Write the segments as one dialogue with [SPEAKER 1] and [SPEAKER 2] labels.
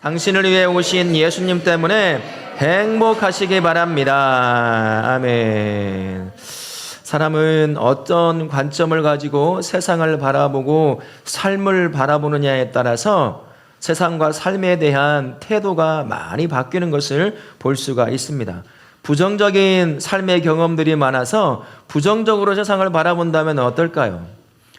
[SPEAKER 1] 당신을 위해 오신 예수님 때문에 행복하시기 바랍니다. 아멘. 사람은 어떤 관점을 가지고 세상을 바라보고 삶을 바라보느냐에 따라서 세상과 삶에 대한 태도가 많이 바뀌는 것을 볼 수가 있습니다. 부정적인 삶의 경험들이 많아서 부정적으로 세상을 바라본다면 어떨까요?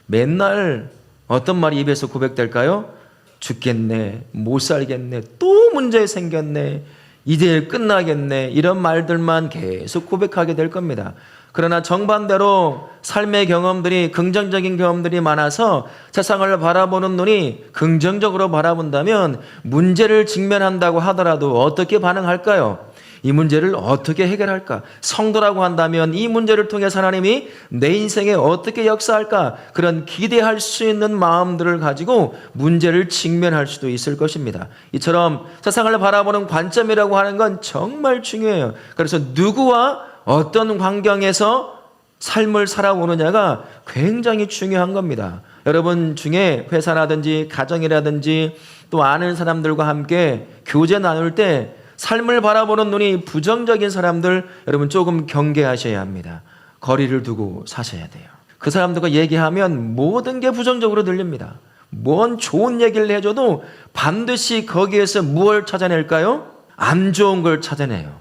[SPEAKER 1] 맨날 어떤 말이 입에서 고백될까요? 죽겠네, 못 살겠네, 또 문제 생겼네, 이제 끝나겠네, 이런 말들만 계속 고백하게 될 겁니다. 그러나 정반대로 삶의 경험들이, 긍정적인 경험들이 많아서 세상을 바라보는 눈이 긍정적으로 바라본다면 문제를 직면한다고 하더라도 어떻게 반응할까요? 이 문제를 어떻게 해결할까? 성도라고 한다면 이 문제를 통해 하나님이 내 인생에 어떻게 역사할까? 그런 기대할 수 있는 마음들을 가지고 문제를 직면할 수도 있을 것입니다. 이처럼 세상을 바라보는 관점이라고 하는 건 정말 중요해요. 그래서 누구와 어떤 환경에서 삶을 살아오느냐가 굉장히 중요한 겁니다. 여러분 중에 회사라든지 가정이라든지 또 아는 사람들과 함께 교제 나눌 때 삶을 바라보는 눈이 부정적인 사람들, 여러분 조금 경계하셔야 합니다. 거리를 두고 사셔야 돼요. 그 사람들과 얘기하면 모든 게 부정적으로 들립니다. 뭔 좋은 얘기를 해줘도 반드시 거기에서 무엇을 찾아낼까요? 안 좋은 걸 찾아내요.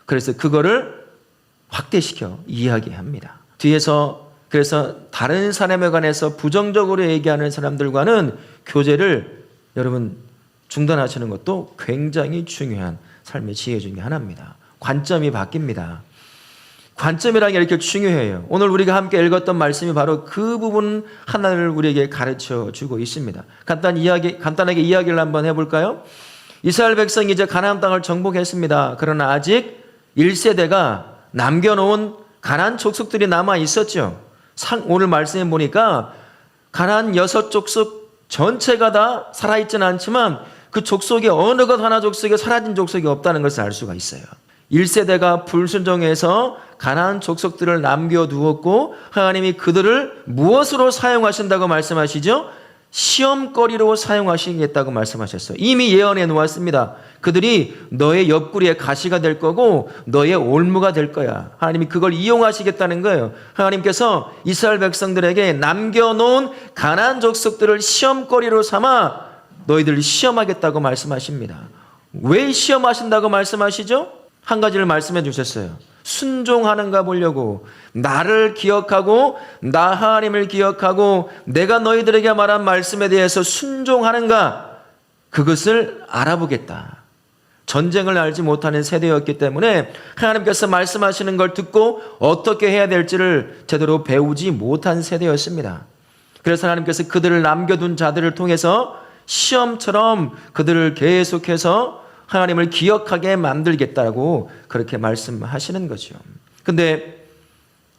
[SPEAKER 1] 그래서 그거를 확대시켜 이야기합니다. 뒤에서 그래서 다른 사람에 관해서 부정적으로 얘기하는 사람들과는 교제를 여러분 중단하시는 것도 굉장히 중요한 삶의 지혜 중에 하나입니다. 관점이 바뀝니다. 관점이라는 게 이렇게 중요해요. 오늘 우리가 함께 읽었던 말씀이 바로 그 부분 하나를 우리에게 가르쳐 주고 있습니다. 간단하게 이야기를 한번 해볼까요? 이스라엘 백성이 이제 가나안 땅을 정복했습니다. 그러나 아직 1세대가 남겨놓은 가나안 족속들이 남아 있었죠. 오늘 말씀에 보니까 가나안 6족속 전체가 다 살아있지는 않지만 그 족속의 어느 것 하나 족속에 사라진 족속이 없다는 것을 알 수가 있어요. 1세대가 불순종해서 가나안 족속들을 남겨두었고 하나님이 그들을 무엇으로 사용하신다고 말씀하시죠? 시험거리로 사용하시겠다고 말씀하셨어요. 이미 예언해 놓았습니다. 그들이 너의 옆구리에 가시가 될 거고 너의 올무가 될 거야. 하나님이 그걸 이용하시겠다는 거예요. 하나님께서 이스라엘 백성들에게 남겨놓은 가나안 족속들을 시험거리로 삼아 너희들을 시험하겠다고 말씀하십니다. 왜 시험하신다고 말씀하시죠? 한 가지를 말씀해 주셨어요. 순종하는가 보려고, 나를 기억하고 나 하나님을 기억하고 내가 너희들에게 말한 말씀에 대해서 순종하는가, 그것을 알아보겠다. 전쟁을 알지 못하는 세대였기 때문에 하나님께서 말씀하시는 걸 듣고 어떻게 해야 될지를 제대로 배우지 못한 세대였습니다. 그래서 하나님께서 그들을 남겨둔 자들을 통해서 시험처럼 그들을 계속해서 하나님을 기억하게 만들겠다고 그렇게 말씀하시는 거죠. 근데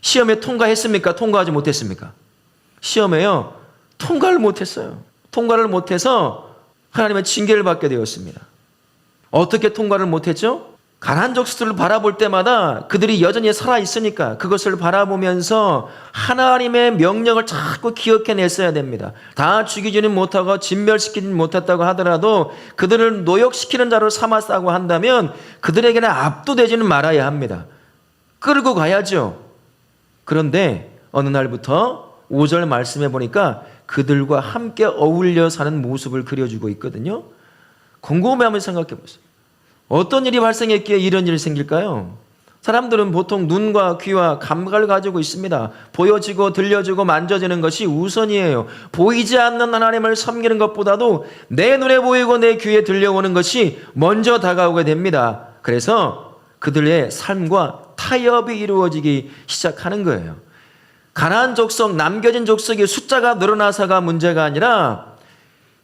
[SPEAKER 1] 시험에 통과했습니까? 통과하지 못했습니까? 시험에요, 통과를 못했어요. 통과를 못해서 하나님의 징계를 받게 되었습니다. 어떻게 통과를 못했죠? 가나안 족속들을 바라볼 때마다 그들이 여전히 살아있으니까 그것을 바라보면서 하나님의 명령을 자꾸 기억해냈어야 됩니다. 다 죽이지는 못하고 진멸시키지는 못했다고 하더라도 그들을 노역시키는 자로 삼았다고 한다면 그들에게는 압도되지는 말아야 합니다. 끌고 가야죠. 그런데 어느 날부터 5절 말씀해 보니까 그들과 함께 어울려 사는 모습을 그려주고 있거든요. 곰곰이 한번 생각해 보세요. 어떤 일이 발생했기에 이런 일이 생길까요? 사람들은 보통 눈과 귀와 감각을 가지고 있습니다. 보여지고 들려지고 만져지는 것이 우선이에요. 보이지 않는 하나님을 섬기는 것보다도 내 눈에 보이고 내 귀에 들려오는 것이 먼저 다가오게 됩니다. 그래서 그들의 삶과 타협이 이루어지기 시작하는 거예요. 가나안 족속, 남겨진 족속의 숫자가 늘어나서가 문제가 아니라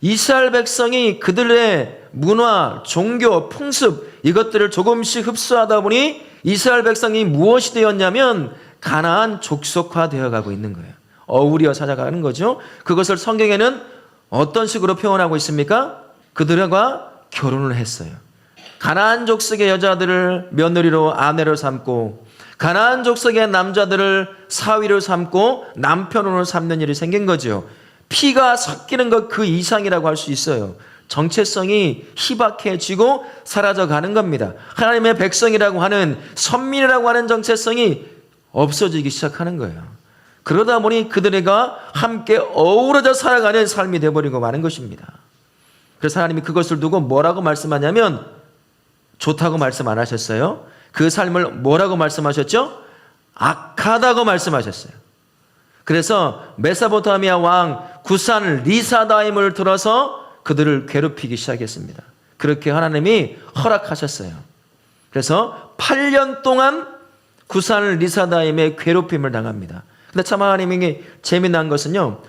[SPEAKER 1] 이스라엘 백성이 그들의 문화, 종교, 풍습 이것들을 조금씩 흡수하다 보니 이스라엘 백성이 무엇이 되었냐면 가나안 족속화 되어가고 있는 거예요. 어우려 찾아가는 거죠. 그것을 성경에는 어떤 식으로 표현하고 있습니까? 그들과 결혼을 했어요. 가나안 족속의 여자들을 며느리로 아내로 삼고 가나안 족속의 남자들을 사위로 삼고 남편으로 삼는 일이 생긴 거죠. 피가 섞이는 것 그 이상이라고 할 수 있어요. 정체성이 희박해지고 사라져가는 겁니다. 하나님의 백성이라고 하는, 선민이라고 하는 정체성이 없어지기 시작하는 거예요. 그러다 보니 그들과 함께 어우러져 살아가는 삶이 되어버리고 마는 것입니다. 그래서 하나님이 그것을 두고 뭐라고 말씀하냐면 좋다고 말씀 안 하셨어요. 그 삶을 뭐라고 말씀하셨죠? 악하다고 말씀하셨어요. 그래서 메소포타미아 왕 구산 리사다임을 들어서 그들을 괴롭히기 시작했습니다. 그렇게 하나님이 허락하셨어요. 그래서 8년 동안 구산 리사다임의 괴롭힘을 당합니다. 근데 참 하나님이 재미난 것은요,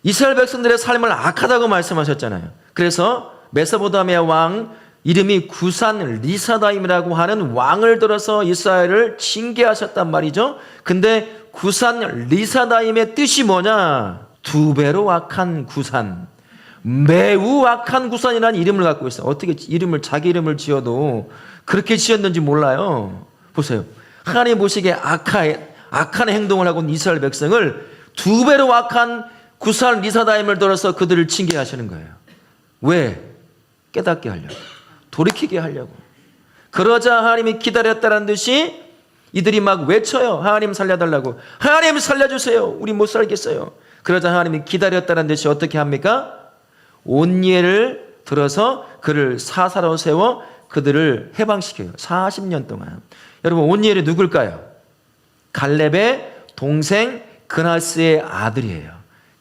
[SPEAKER 1] 이스라엘 백성들의 삶을 악하다고 말씀하셨잖아요. 그래서 메소포타미아 왕 이름이 구산 리사다임이라고 하는 왕을 들어서 이스라엘을 징계하셨단 말이죠. 근데 구산 리사다임의 뜻이 뭐냐? 두 배로 악한 구산, 매우 악한 구산이라는 이름을 갖고 있어요. 어떻게 자기 이름을 지어도 그렇게 지었는지 몰라요. 보세요. 하나님 보시기에 악한 행동을 하고 있는 이스라엘 백성을 두 배로 악한 구산 리사다임을 들어서 그들을 징계하시는 거예요. 왜? 깨닫게 하려고, 돌이키게 하려고. 그러자 하나님이 기다렸다는 듯이 이들이 막 외쳐요. 하나님 살려달라고. 하나님 살려주세요. 우리 못 살겠어요. 그러자 하나님이 기다렸다는 듯이 어떻게 합니까? 온니엘을 들어서 그를 사사로 세워 그들을 해방시켜요. 40년 동안. 여러분, 온니엘이 누굴까요? 갈렙의 동생 그나스의 아들이에요.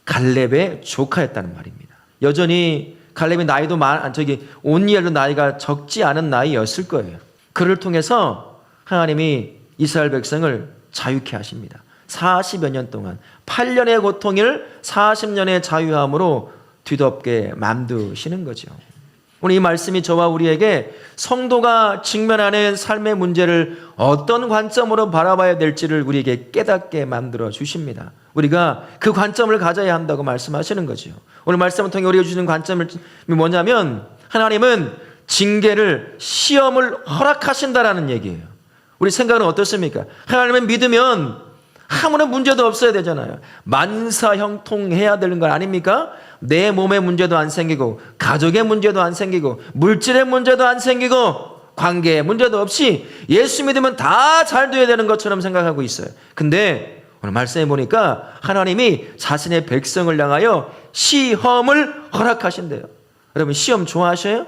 [SPEAKER 1] 갈렙의 조카였다는 말입니다. 여전히 갈렙의 나이도 온니엘도 나이가 적지 않은 나이였을 거예요. 그를 통해서 하나님이 이스라엘 백성을 자유케 하십니다. 40여 년 동안 8년의 고통을 40년의 자유함으로 뒤덮게 만드시는 거죠. 오늘 이 말씀이 저와 우리에게 성도가 직면하는 삶의 문제를 어떤 관점으로 바라봐야 될지를 우리에게 깨닫게 만들어 주십니다. 우리가 그 관점을 가져야 한다고 말씀하시는 거죠. 오늘 말씀을 통해 우리가 주시는 관점이 뭐냐면 하나님은 징계를, 시험을 허락하신다라는 얘기예요. 우리 생각은 어떻습니까? 하나님은 믿으면 아무런 문제도 없어야 되잖아요. 만사형통해야 되는 건 아닙니까? 내 몸의 문제도 안 생기고, 가족의 문제도 안 생기고, 물질의 문제도 안 생기고, 관계의 문제도 없이 예수 믿으면 다 잘 돼야 되는 것처럼 생각하고 있어요. 근데 오늘 말씀해 보니까 하나님이 자신의 백성을 향하여 시험을 허락하신대요. 여러분, 시험 좋아하셔요?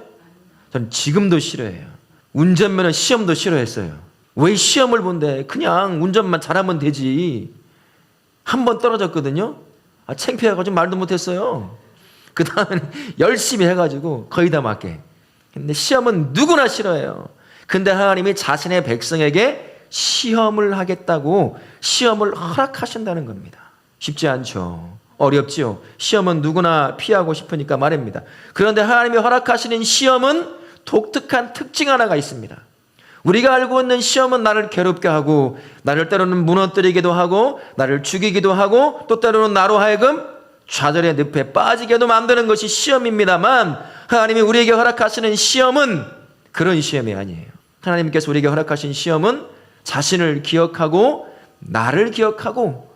[SPEAKER 1] 저는 지금도 싫어해요. 운전면허 시험도 싫어했어요. 왜 시험을 본대? 그냥 운전만 잘하면 되지. 한 번 떨어졌거든요. 창피해가지고 말도 못했어요. 그 다음에 열심히 해가지고 거의 다 맞게. 근데 시험은 누구나 싫어해요. 근데 하나님이 자신의 백성에게 시험을 하겠다고 시험을 허락하신다는 겁니다. 쉽지 않죠. 어렵지요. 시험은 누구나 피하고 싶으니까 말입니다. 그런데 하나님이 허락하시는 시험은 독특한 특징 하나가 있습니다. 우리가 알고 있는 시험은 나를 괴롭게 하고, 나를 때로는 무너뜨리기도 하고, 나를 죽이기도 하고, 또 때로는 나로 하여금 좌절의 늪에 빠지게도 만드는 것이 시험입니다만, 하나님이 우리에게 허락하시는 시험은 그런 시험이 아니에요. 하나님께서 우리에게 허락하신 시험은 자신을 기억하고, 나를 기억하고,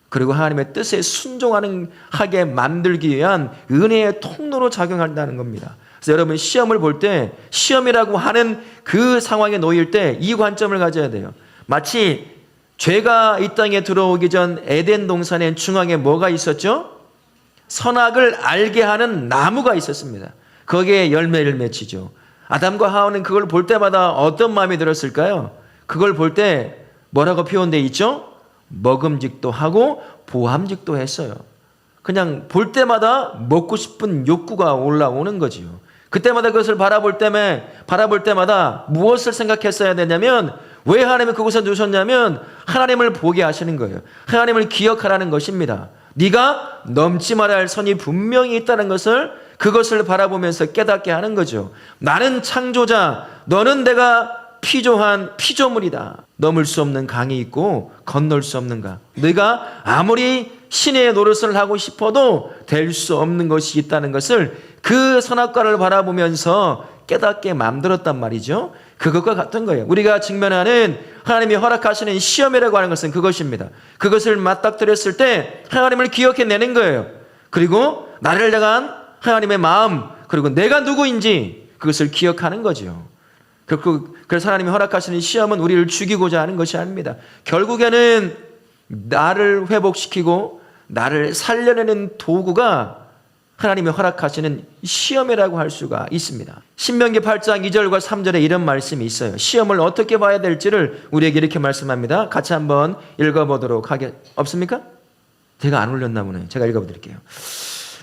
[SPEAKER 1] 그리고 하나님의 뜻에 순종하게 만들기 위한 은혜의 통로로 작용한다는 겁니다. 그래서 여러분, 시험을 볼 때, 시험이라고 하는 그 상황에 놓일 때 이 관점을 가져야 돼요. 마치 죄가 이 땅에 들어오기 전 에덴 동산의 중앙에 뭐가 있었죠? 선악을 알게 하는 나무가 있었습니다. 거기에 열매를 맺히죠. 아담과 하와는 그걸 볼 때마다 어떤 마음이 들었을까요? 그걸 볼 때 뭐라고 표현되어 있죠? 먹음직도 하고 보함직도 했어요. 그냥 볼 때마다 먹고 싶은 욕구가 올라오는 거지요. 그때마다 그것을 바라볼 때마다 무엇을 생각했어야 되냐면, 왜 하나님이 그곳에 두셨냐면 하나님을 보게 하시는 거예요. 하나님을 기억하라는 것입니다. 네가 넘지 말아야 할 선이 분명히 있다는 것을, 그것을 바라보면서 깨닫게 하는 거죠. 나는 창조자, 너는 내가 피조한 피조물이다. 넘을 수 없는 강이 있고 건널 수 없는가. 네가 아무리 신의 노릇을 하고 싶어도 될 수 없는 것이 있다는 것을 그 선악과를 바라보면서 깨닫게 만들었단 말이죠. 그것과 같은 거예요. 우리가 직면하는 하나님이 허락하시는 시험이라고 하는 것은 그것입니다. 그것을 맞닥뜨렸을 때 하나님을 기억해내는 거예요. 그리고 나를 향한 하나님의 마음, 그리고 내가 누구인지 그것을 기억하는 거죠. 그래서 하나님이 허락하시는 시험은 우리를 죽이고자 하는 것이 아닙니다. 결국에는 나를 회복시키고 나를 살려내는 도구가 하나님이 허락하시는 시험이라고 할 수가 있습니다. 신명기 8장 2절과 3절에 이런 말씀이 있어요. 시험을 어떻게 봐야 될지를 우리에게 이렇게 말씀합니다. 같이 한번 읽어보도록 없습니까? 제가 안 올렸나 보네. 제가 읽어드릴게요.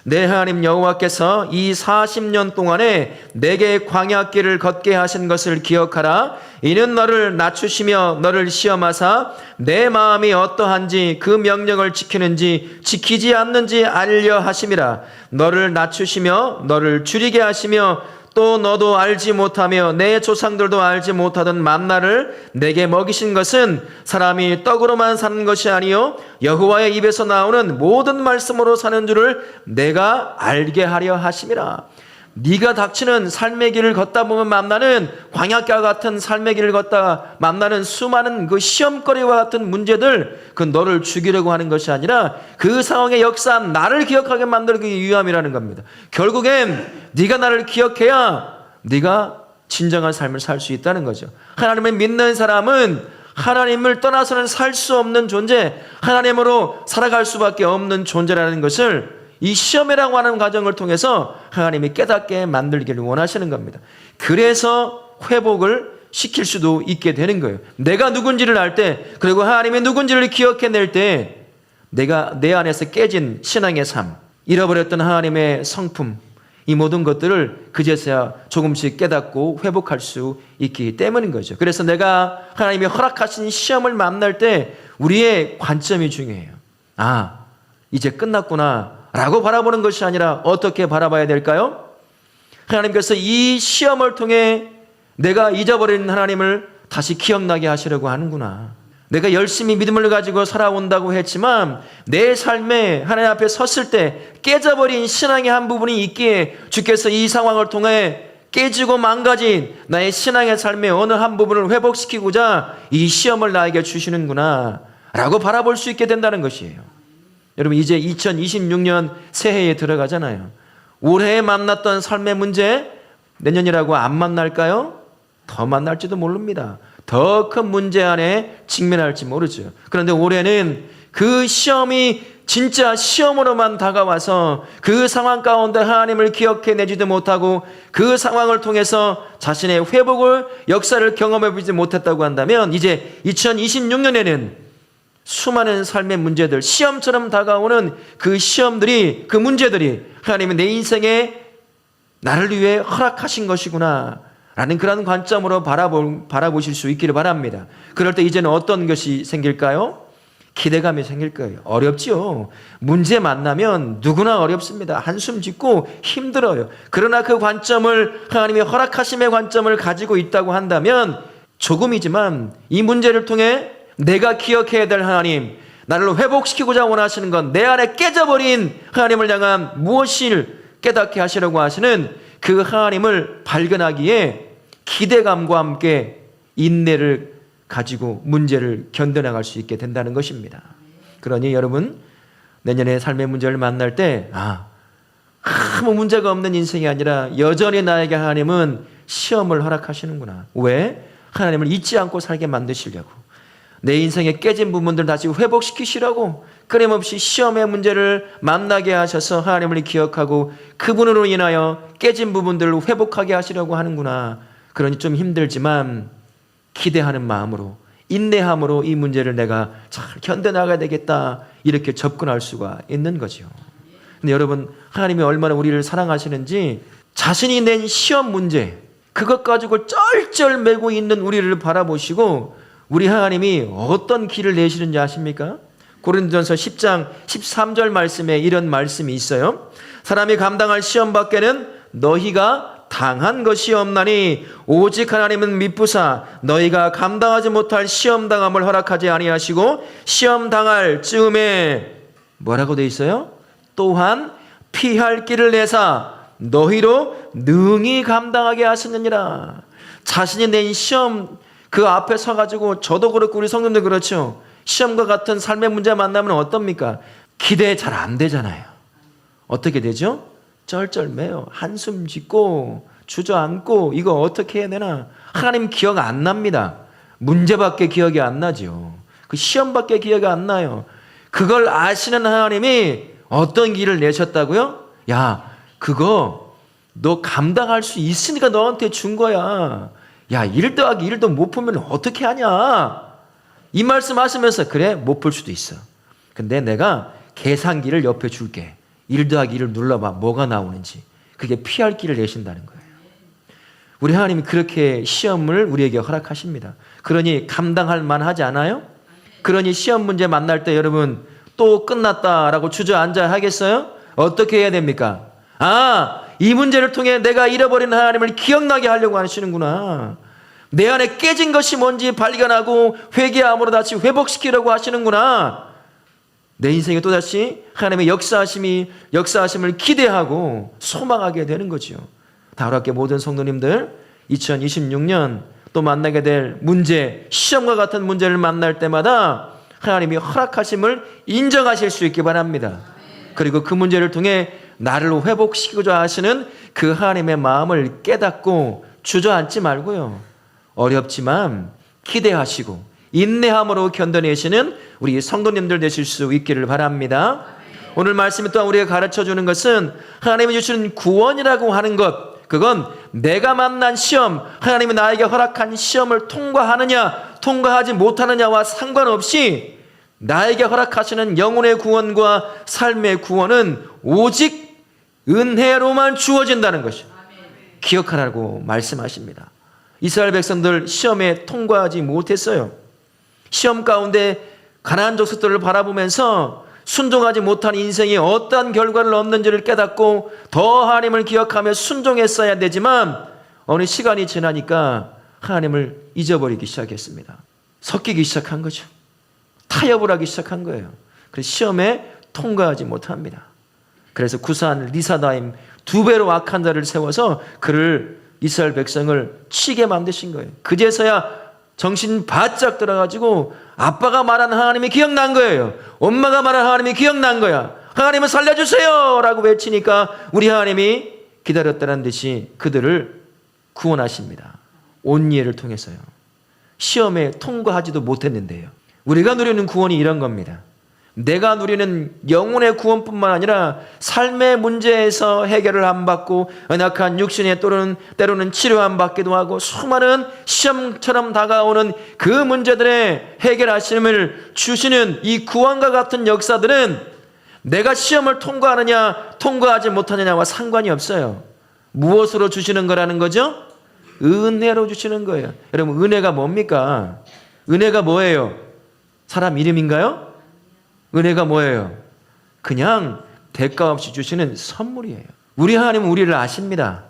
[SPEAKER 1] 내 하나님 여호와께서 이 40년 동안에 내게 광야길을 걷게 하신 것을 기억하라. 이는 너를 낮추시며 너를 시험하사 내 마음이 어떠한지 그 명령을 지키는지 지키지 않는지 알려 하심이라. 너를 낮추시며 너를 줄이게 하시며 또 너도 알지 못하며 내 조상들도 알지 못하던 만나를 내게 먹이신 것은 사람이 떡으로만 사는 것이 아니요 여호와의 입에서 나오는 모든 말씀으로 사는 줄을 내가 알게 하려 하심이라. 네가 닥치는 삶의 길을 걷다 보면 만나는 광야과 같은 삶의 길을 걷다 만나는 수많은 그 시험거리와 같은 문제들, 그 너를 죽이려고 하는 것이 아니라 그 상황의 역사한 나를 기억하게 만들기 위함이라는 겁니다. 결국엔 네가 나를 기억해야 네가 진정한 삶을 살 수 있다는 거죠. 하나님을 믿는 사람은 하나님을 떠나서는 살 수 없는 존재, 하나님으로 살아갈 수밖에 없는 존재라는 것을 이 시험이라고 하는 과정을 통해서 하나님이 깨닫게 만들기를 원하시는 겁니다. 그래서 회복을 시킬 수도 있게 되는 거예요. 내가 누군지를 알 때, 그리고 하나님이 누군지를 기억해낼 때 내가 내 안에서 깨진 신앙의 삶, 잃어버렸던 하나님의 성품, 이 모든 것들을 그제서야 조금씩 깨닫고 회복할 수 있기 때문인 거죠. 그래서 내가 하나님이 허락하신 시험을 만날 때 우리의 관점이 중요해요. 이제 끝났구나 라고 바라보는 것이 아니라 어떻게 바라봐야 될까요? 하나님께서 이 시험을 통해 내가 잊어버린 하나님을 다시 기억나게 하시려고 하는구나. 내가 열심히 믿음을 가지고 살아온다고 했지만 내 삶에 하나님 앞에 섰을 때 깨져버린 신앙의 한 부분이 있기에 주께서 이 상황을 통해 깨지고 망가진 나의 신앙의 삶의 어느 한 부분을 회복시키고자 이 시험을 나에게 주시는구나 라고 바라볼 수 있게 된다는 것이에요. 여러분, 이제 2026년 새해에 들어가잖아요. 올해 만났던 삶의 문제 내년이라고 안 만날까요? 더 만날지도 모릅니다. 더 큰 문제 안에 직면할지 모르죠. 그런데 올해는 그 시험이 진짜 시험으로만 다가와서 그 상황 가운데 하나님을 기억해내지도 못하고 그 상황을 통해서 자신의 회복을 역사를 경험해보지 못했다고 한다면 이제 2026년에는 수많은 삶의 문제들, 시험처럼 다가오는 그 시험들이, 그 문제들이 하나님은 내 인생에 나를 위해 허락하신 것이구나 라는 그런 관점으로 바라보실 수 있기를 바랍니다. 그럴 때 이제는 어떤 것이 생길까요? 기대감이 생길 거예요. 어렵지요. 문제 만나면 누구나 어렵습니다. 한숨 짓고 힘들어요. 그러나 그 관점을, 하나님의 허락하심의 관점을 가지고 있다고 한다면 조금이지만 이 문제를 통해 내가 기억해야 될 하나님, 나를 회복시키고자 원하시는 건 내 안에 깨져버린 하나님을 향한 무엇을 깨닫게 하시려고 하시는 그 하나님을 발견하기에 기대감과 함께 인내를 가지고 문제를 견뎌나갈 수 있게 된다는 것입니다. 그러니 여러분, 내년에 삶의 문제를 만날 때 아무 문제가 없는 인생이 아니라 여전히 나에게 하나님은 시험을 허락하시는구나. 왜? 하나님을 잊지 않고 살게 만드시려고. 내 인생의 깨진 부분들 다시 회복시키시라고 끊임없이 시험의 문제를 만나게 하셔서 하나님을 기억하고 그분으로 인하여 깨진 부분들을 회복하게 하시려고 하는구나. 그러니 좀 힘들지만 기대하는 마음으로, 인내함으로 이 문제를 내가 잘 견뎌나가야 되겠다, 이렇게 접근할 수가 있는 거죠. 근데 여러분, 하나님이 얼마나 우리를 사랑하시는지 자신이 낸 시험 문제, 그것 가지고 쩔쩔 매고 있는 우리를 바라보시고 우리 하나님이 어떤 길을 내시는지 아십니까? 고린도전서 10장 13절 말씀에 이런 말씀이 있어요. 사람이 감당할 시험 밖에는 너희가 당한 것이 없나니 오직 하나님은 미쁘사 너희가 감당하지 못할 시험 당함을 허락하지 아니하시고 시험 당할 즈음에 뭐라고 돼 있어요? 또한 피할 길을 내사 너희로 능히 감당하게 하시느니라. 자신이 낸 시험 그 앞에 서가지고, 저도 그렇고 우리 성도님도 그렇죠. 시험과 같은 삶의 문제 만나면 어떻습니까? 기대 잘 안 되잖아요. 어떻게 되죠? 쩔쩔매요. 한숨 짓고 주저앉고 이거 어떻게 해야 되나? 하나님 기억 안 납니다. 문제밖에 기억이 안 나죠. 그 시험밖에 기억이 안 나요. 그걸 아시는 하나님이 어떤 길을 내셨다고요? 야, 그거 너 감당할 수 있으니까 너한테 준 거야. 야, 1 더하기 1도 못 풀면 어떻게 하냐? 이 말씀 하시면서 그래, 못 풀 수도 있어. 근데 내가 계산기를 옆에 줄게. 1 더하기 1을 눌러봐. 뭐가 나오는지. 그게 피할 길을 내신다는 거예요. 우리 하나님이 그렇게 시험을 우리에게 허락하십니다. 그러니 감당할 만하지 않아요? 그러니 시험 문제 만날 때 여러분 또 끝났다라고 주저앉아야 하겠어요? 어떻게 해야 됩니까? 아, 이 문제를 통해 내가 잃어버린 하나님을 기억나게 하려고 하시는구나. 내 안에 깨진 것이 뭔지 발견하고 회개함으로 다시 회복시키려고 하시는구나. 내 인생에 또다시 하나님의 역사하심을 기대하고 소망하게 되는 거죠. 다락계 모든 성도님들 2026년 또 만나게 될 문제, 시험과 같은 문제를 만날 때마다 하나님이 허락하심을 인정하실 수 있기 바랍니다. 그리고 그 문제를 통해 나를 회복시키고자 하시는 그 하나님의 마음을 깨닫고 주저앉지 말고요. 어렵지만 기대하시고 인내함으로 견뎌내시는 우리 성도님들 되실 수 있기를 바랍니다. 오늘 말씀이 또한 우리가 가르쳐주는 것은 하나님이 주시는 구원이라고 하는 것, 그건 내가 만난 시험, 하나님이 나에게 허락한 시험을 통과하느냐 통과하지 못하느냐와 상관없이 나에게 허락하시는 영혼의 구원과 삶의 구원은 오직 은혜로만 주어진다는 것이죠. 기억하라고 말씀하십니다. 이스라엘 백성들 시험에 통과하지 못했어요. 시험 가운데 가나안 족속들을 바라보면서 순종하지 못한 인생이 어떠한 결과를 얻는지를 깨닫고 더 하나님을 기억하며 순종했어야 되지만 어느 시간이 지나니까 하나님을 잊어버리기 시작했습니다. 섞이기 시작한 거죠. 타협을 하기 시작한 거예요. 그래서 시험에 통과하지 못합니다. 그래서 구산 리사다임 2배로 악한 자를 세워서 그를 이스라엘 백성을 치게 만드신 거예요. 그제서야 정신 바짝 들어가지고 아빠가 말한 하나님이 기억난 거예요. 엄마가 말한 하나님이 기억난 거야. 하나님을 살려주세요 라고 외치니까 우리 하나님이 기다렸다는 듯이 그들을 구원하십니다. 온니엘을 통해서요. 시험에 통과하지도 못했는데요. 우리가 누리는 구원이 이런 겁니다. 내가 누리는 영혼의 구원뿐만 아니라 삶의 문제에서 해결을 안 받고 연약한 육신에 때로는 치료 안 받기도 하고 수많은 시험처럼 다가오는 그 문제들의 해결하심을 주시는 이 구원과 같은 역사들은 내가 시험을 통과하느냐 통과하지 못하느냐와 상관이 없어요. 무엇으로 주시는 거라는 거죠? 은혜로 주시는 거예요. 여러분 은혜가 뭡니까? 은혜가 뭐예요? 사람 이름인가요? 은혜가 뭐예요? 그냥 대가 없이 주시는 선물이에요. 우리 하나님은 우리를 아십니다.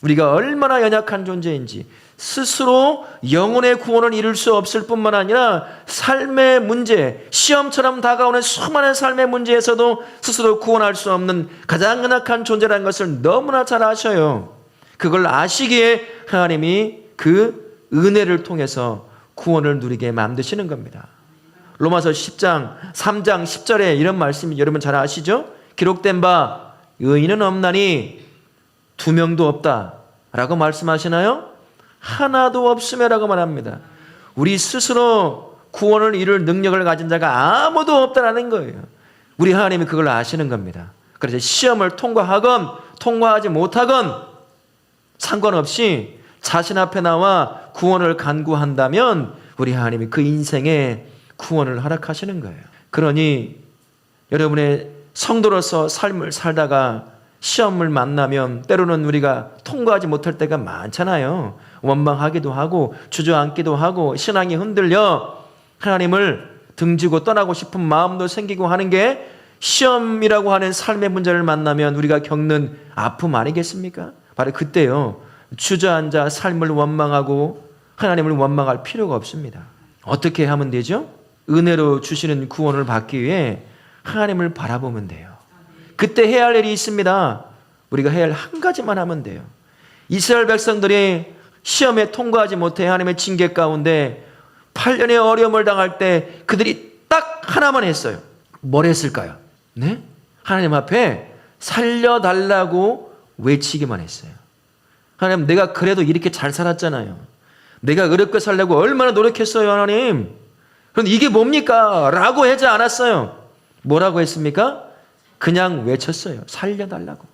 [SPEAKER 1] 우리가 얼마나 연약한 존재인지 스스로 영혼의 구원을 이룰 수 없을 뿐만 아니라 삶의 문제, 시험처럼 다가오는 수많은 삶의 문제에서도 스스로 구원할 수 없는 가장 연약한 존재라는 것을 너무나 잘 아셔요. 그걸 아시기에 하나님이 그 은혜를 통해서 구원을 누리게 만드시는 겁니다. 로마서 10장 3장 10절에 이런 말씀이 여러분 잘 아시죠? 기록된 바 의인은 없나니 2명도 없다 라고 말씀하시나요? 하나도 없음이라고 말합니다. 우리 스스로 구원을 이룰 능력을 가진 자가 아무도 없다라는 거예요. 우리 하나님이 그걸 아시는 겁니다. 그래서 시험을 통과하건 통과하지 못하건 상관없이 자신 앞에 나와 구원을 간구한다면 우리 하나님이 그 인생에 구원을 허락하시는 거예요. 그러니 여러분의 성도로서 삶을 살다가 시험을 만나면 때로는 우리가 통과하지 못할 때가 많잖아요. 원망하기도 하고 주저앉기도 하고 신앙이 흔들려 하나님을 등지고 떠나고 싶은 마음도 생기고 하는 게 시험이라고 하는 삶의 문제를 만나면 우리가 겪는 아픔 아니겠습니까? 바로 그때요. 주저앉아 삶을 원망하고 하나님을 원망할 필요가 없습니다. 어떻게 하면 되죠? 은혜로 주시는 구원을 받기 위해 하나님을 바라보면 돼요. 그때 해야 할 일이 있습니다. 우리가 해야 할 한 가지만 하면 돼요. 이스라엘 백성들이 시험에 통과하지 못해 하나님의 징계 가운데 8년의 어려움을 당할 때 그들이 딱 하나만 했어요. 뭘 했을까요? 네? 하나님 앞에 살려달라고 외치기만 했어요. 하나님, 내가 그래도 이렇게 잘 살았잖아요. 내가 어렵게 살려고 얼마나 노력했어요, 하나님. 그런데 이게 뭡니까? 라고 하지 않았어요. 뭐라고 했습니까? 그냥 외쳤어요. 살려달라고.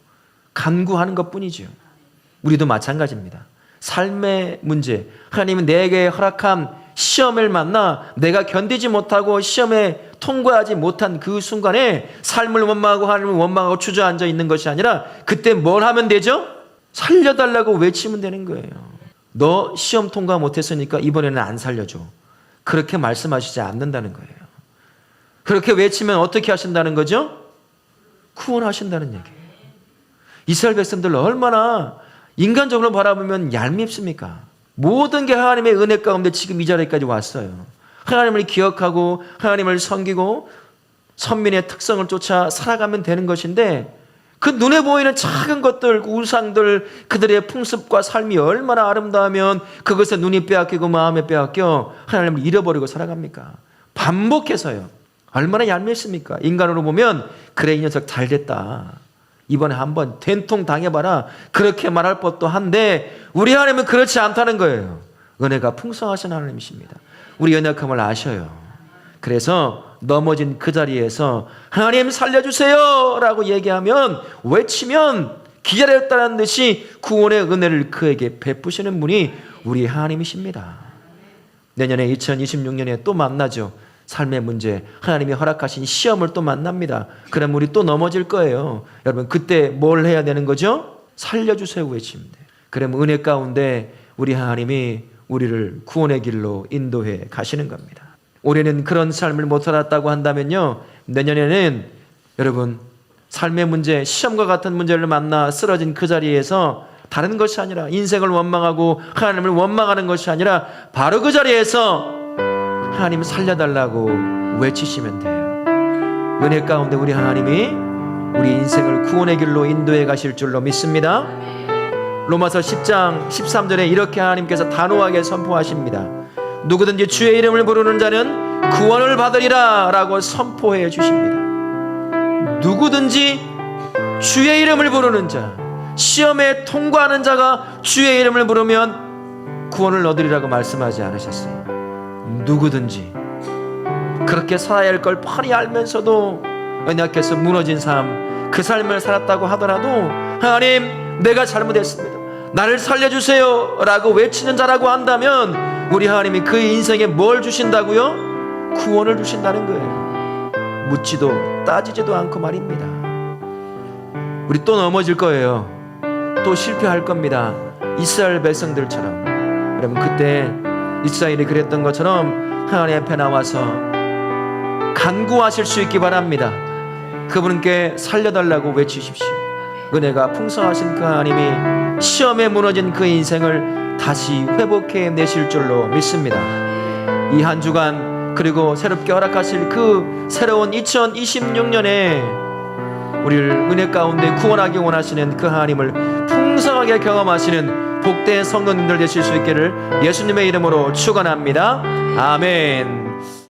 [SPEAKER 1] 간구하는 것뿐이죠. 우리도 마찬가지입니다. 삶의 문제, 하나님은 내게 허락한 시험을 만나 내가 견디지 못하고 시험에 통과하지 못한 그 순간에 삶을 원망하고 하나님을 원망하고 주저앉아 있는 것이 아니라 그때 뭘 하면 되죠? 살려달라고 외치면 되는 거예요. 너 시험 통과 못했으니까 이번에는 안 살려줘. 그렇게 말씀하시지 않는다는 거예요. 그렇게 외치면 어떻게 하신다는 거죠? 구원하신다는 얘기예요. 이스라엘 백성들 얼마나 인간적으로 바라보면 얄밉습니까? 모든 게 하나님의 은혜 가운데 지금 이 자리까지 왔어요. 하나님을 기억하고 하나님을 섬기고 선민의 특성을 쫓아 살아가면 되는 것인데 그 눈에 보이는 작은 것들, 우상들, 그들의 풍습과 삶이 얼마나 아름다우면 그것에 눈이 빼앗기고 마음에 빼앗겨 하나님을 잃어버리고 살아갑니까? 반복해서요. 얼마나 얄밉습니까? 인간으로 보면 그래 이 녀석 잘됐다. 이번에 한번 된통 당해봐라. 그렇게 말할 법도 한데 우리 하나님은 그렇지 않다는 거예요. 은혜가 풍성하신 하나님이십니다. 우리 연약함을 아셔요. 그래서 넘어진 그 자리에서 하나님 살려주세요 라고 얘기하면 외치면 기다렸다는 듯이 구원의 은혜를 그에게 베푸시는 분이 우리 하나님이십니다. 내년에 2026년에 또 만나죠. 삶의 문제, 하나님이 허락하신 시험을 또 만납니다. 그럼 우리 또 넘어질 거예요. 여러분 그때 뭘 해야 되는 거죠? 살려주세요 외치면 돼요. 그럼 은혜 가운데 우리 하나님이 우리를 구원의 길로 인도해 가시는 겁니다. 올해는 그런 삶을 못 살았다고 한다면요, 내년에는 여러분 삶의 문제, 시험과 같은 문제를 만나 쓰러진 그 자리에서 다른 것이 아니라 인생을 원망하고 하나님을 원망하는 것이 아니라 바로 그 자리에서 하나님 살려달라고 외치시면 돼요. 은혜 가운데 우리 하나님이 우리 인생을 구원의 길로 인도해 가실 줄로 믿습니다. 로마서 10장 13절에 이렇게 하나님께서 단호하게 선포하십니다. 누구든지 주의 이름을 부르는 자는 구원을 받으리라 라고 선포해 주십니다. 누구든지 주의 이름을 부르는 자, 시험에 통과하는 자가 주의 이름을 부르면 구원을 얻으리라고 말씀하지 않으셨어요. 누구든지 그렇게 살아야 할 걸 뻔히 알면서도 연약해서 무너진 삶, 그 삶을 살았다고 하더라도 하나님 내가 잘못했습니다, 나를 살려주세요 라고 외치는 자라고 한다면 우리 하나님이 그 인생에 뭘 주신다고요? 구원을 주신다는 거예요. 묻지도 따지지도 않고 말입니다. 우리 또 넘어질 거예요. 또 실패할 겁니다. 이스라엘 백성들처럼. 여러분 그때 이스라엘이 그랬던 것처럼 하나님 앞에 나와서 간구하실 수 있기 바랍니다. 그분께 살려달라고 외치십시오. 은혜가 풍성하신 그 하나님이 시험에 무너진 그 인생을 다시 회복해 내실 줄로 믿습니다. 이 한 주간 그리고 새롭게 허락하실 그 새로운 2026년에 우리를 은혜 가운데 구원하기 원하시는 그 하나님을 풍성하게 경험하시는 복된 성도님들 되실 수 있기를 예수님의 이름으로 축원합니다. 아멘.